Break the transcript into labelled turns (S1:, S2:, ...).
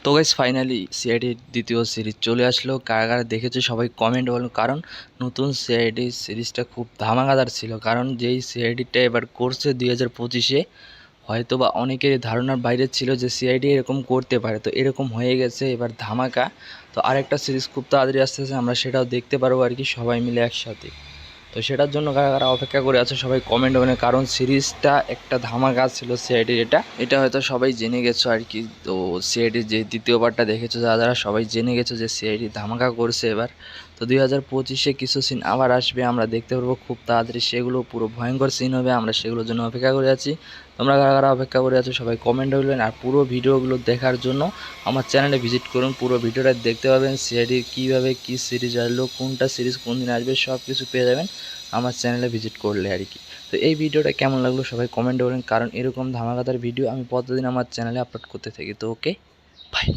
S1: তো guys finally সিআইডির দ্বিতীয় সিরিজ চলে আসলো। কারা কারা দেখেছে সবাই কমেন্ট বলো, কারণ নতুন সিআইডি সিরিজটা খুব ধামাকাদার ছিল। কারণ যেই সিআইডিটা এবার করছে 2025-এ, হয়তো বা অনেকের ধারণার বাইরে ছিল যে সিআইডি এরকম করতে পারে, তো এরকম হয়ে গেছে এবার ধামাকা। তো আরেকটা সিরিজ খুব তাড়াতাড়ি আসতেছে, আমরা সেটাও দেখতে পারবো আর কি, সবাই মিলে একসাথে। তো সেটার জন্য কারা কারা অপেক্ষা করে আছে সবাই কমেন্ট করে, কারণ সিরিজটা একটা ধামাকা ছিল সিআইডির। এটা হয়তো সবাই জেনে গেছো আর কি। তো সিআইডির যে দ্বিতীয় পার্টটা দেখেছো যারা যারা, সবাই জেনে গেছো যে সিআইডি ধামাকা করছে এবার। তো 2025-এ কিছু সিন আবার আসবে, আমরা দেখতে পারবো খুব তাড়াতাড়ি। সেগুলো পুরো ভয়ঙ্কর সিন হবে, আমরা সেগুলোর জন্য অপেক্ষা করে আছি। তোমরা কারা কারা অপেক্ষা করে আছো সবাই কমেন্ট করবেন। আর পুরো ভিডিওগুলো দেখার জন্য আমার চ্যানেলে ভিজিট করুন, পুরো ভিডিওটা দেখতে পাবেন। সিআইডির কীভাবে কী সিরিজ আসলো, কোনটা সিরিজ কোন দিন আসবে, সব কিছু পেয়ে যাবেন আমার চ্যানেলে ভিজিট করলে আর কি। তো এই ভিডিওটা কেমন লাগলো সবাই কমেন্ট করবেন, কারণ এরকম ধামাকাদার ভিডিও আমি প্রতিদিন আমার চ্যানেলে আপলোড করতে থাকি। তো ওকে, বাই।